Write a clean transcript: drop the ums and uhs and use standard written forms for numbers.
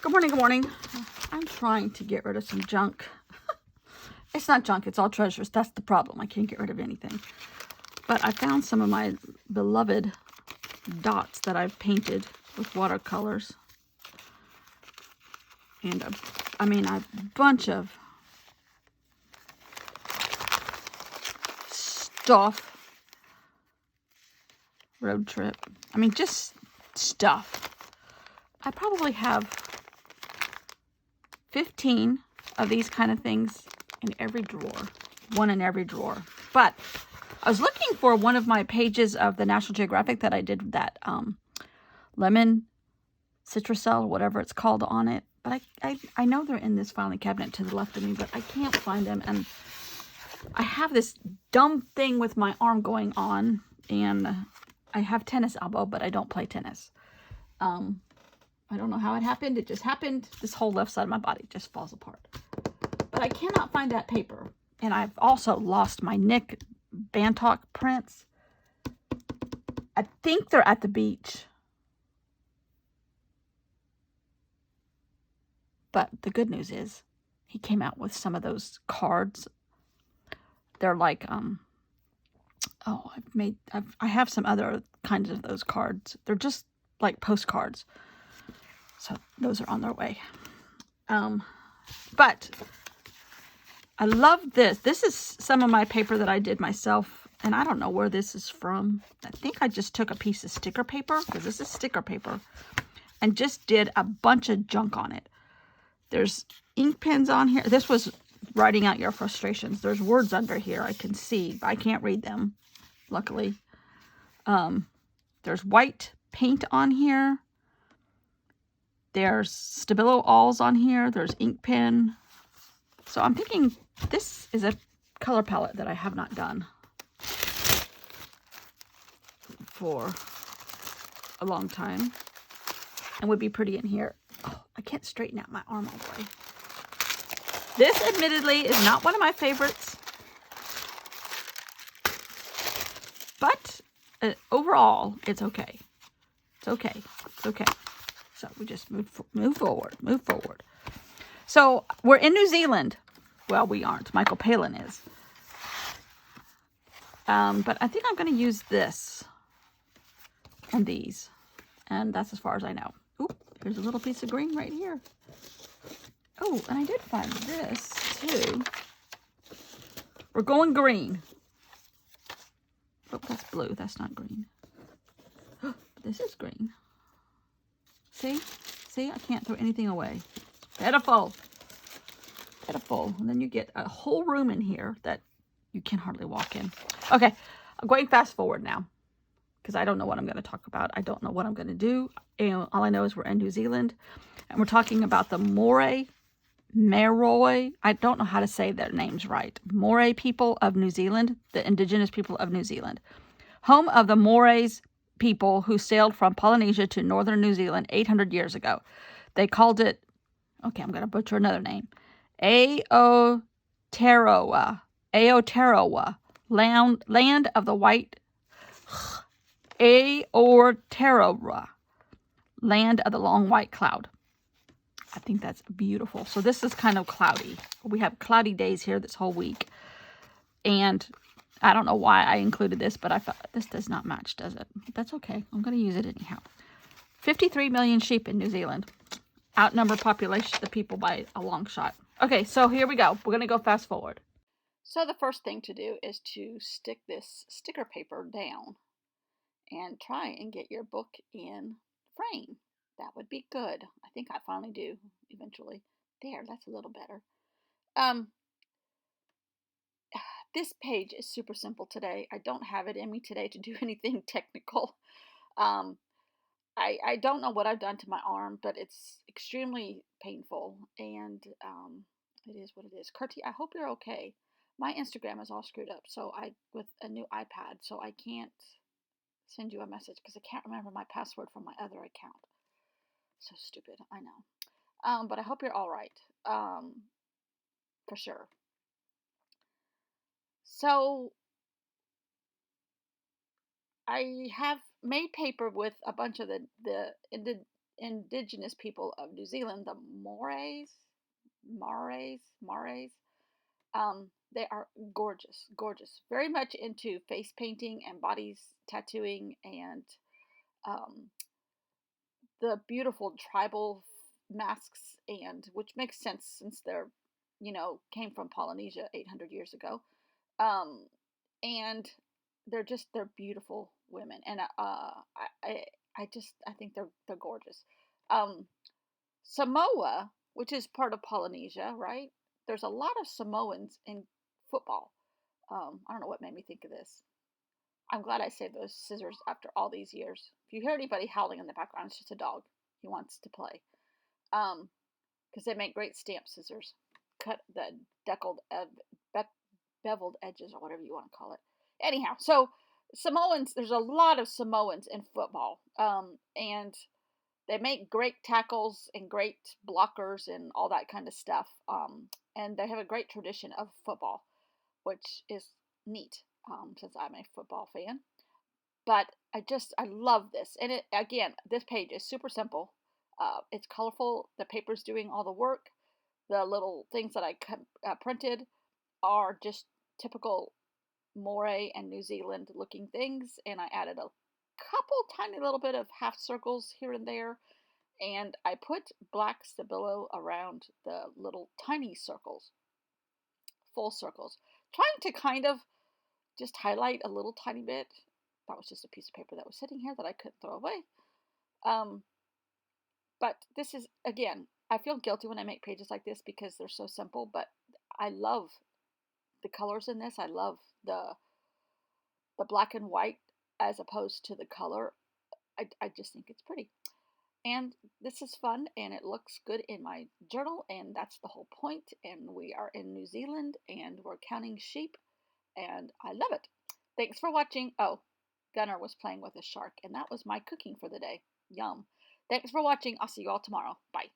Good morning, good morning. I'm trying to get rid of some junk. It's not junk, it's all treasures. That's the problem. I can't get rid of anything. But I found some of my beloved dots that I've painted with watercolors. And a bunch of stuff. Road trip. Just stuff. I probably have 15 of these kind of things in every drawer. One in every drawer. But I was looking for one of my pages of the National Geographic that I did that lemon citrusel, whatever it's called, on it. But I know they're in this filing cabinet to the left of me, but I can't find them. And I have this dumb thing with my arm going on, and I have tennis elbow, but I don't play tennis. I don't know how it happened. It just happened. This whole left side of my body just falls apart. But I cannot find that paper. And I've also lost my Nick Bantock prints. I think they're at the beach. But the good news is he came out with some of those cards. They're like, I have some other kinds of those cards. They're just like postcards. So those are on their way. But I love this. This is some of my paper that I did myself. And I don't know where this is from. I think I just took a piece of sticker paper, because this is sticker paper, and just did a bunch of junk on it. There's ink pens on here. This was writing out your frustrations. There's words under here I can see, but I can't read them, luckily. There's white paint on here. There's Stabilo Alls on here. There's ink pen. So I'm thinking this is a color palette that I have not done for a long time and would be pretty in here. Oh, I can't straighten out my arm all the way. This admittedly is not one of my favorites, but overall it's okay. It's okay. It's okay. So we just move forward. So we're in New Zealand. Well, we aren't. Michael Palin is. But I think I'm going to use this and these. And that's as far as I know. Oop, here's a little piece of green right here. Oh, and I did find this too. We're going green. Oh, that's blue. That's not green. This is green. See? See? I can't throw anything away. Pitiful. Pitiful. And then you get a whole room in here that you can hardly walk in. Okay. I'm going fast forward now, because I don't know what I'm going to talk about. I don't know what I'm going to do. And all I know is we're in New Zealand. And we're talking about the Maori. I don't know how to say their names right. Maori people of New Zealand. The indigenous people of New Zealand. Home of the Morais people who sailed from Polynesia to northern New Zealand 800 years ago. They called it, okay, I'm going to butcher another name, Aotearoa, land of the white, Aotearoa, land of the long white cloud. I think that's beautiful. So this is kind of cloudy. We have cloudy days here this whole week. And I don't know why I included this, but I thought this does not match, does it? That's okay. I'm going to use it anyhow. 53 million sheep in New Zealand. Outnumber population of the people by a long shot. Okay, so here we go. We're going to go fast forward. So the first thing to do is to stick this sticker paper down and try and get your book in frame. That would be good. I think I finally do eventually. There, that's a little better. This page is super simple today. I don't have it in me today to do anything technical. I don't know what I've done to my arm, but it's extremely painful, and it is what it is. Kurtie, I hope you're okay. My Instagram is all screwed up, so with a new iPad, so I can't send you a message because I can't remember my password from my other account. So stupid, I know. But I hope you're all right, for sure. So I have made paper with a bunch of the indigenous people of New Zealand, the Maoris. They are gorgeous, gorgeous. Very much into face painting and bodies tattooing and um, the beautiful tribal masks, and which makes sense since they're, came from Polynesia 800 years ago. Um, and they're beautiful women, and I think they're gorgeous. Um, Samoa, which is part of Polynesia, right? There's a lot of Samoans in football. I don't know what made me think of this. I'm glad I saved those scissors after all these years. If you hear anybody howling in the background, it's just a dog. He wants to play. Because they make great stamp scissors. Cut the beveled edges, or whatever you want to call it. Anyhow, so Samoans, there's a lot of Samoans in football. And they make great tackles and great blockers and all that kind of stuff. And they have a great tradition of football, which is neat, since I'm a football fan. But I love this. And it, again, this page is super simple. It's colorful. The paper's doing all the work. The little things that I printed are just typical Moray and New Zealand looking things. And I added a couple tiny little bit of half circles here and there. And I put black Stabilo around the little tiny circles, full circles, trying to kind of just highlight a little tiny bit. That was just a piece of paper that was sitting here that I couldn't throw away. But this is, again, I feel guilty when I make pages like this because they're so simple, but I love the colors in this. I love the black and white as opposed to the color. I just think it's pretty. And this is fun, and it looks good in my journal, and that's the whole point. And we are in New Zealand, and we're counting sheep, and I love it. Thanks for watching. Oh, Gunnar was playing with a shark, and that was my cooking for the day. Yum. Thanks for watching. I'll see you all tomorrow. Bye.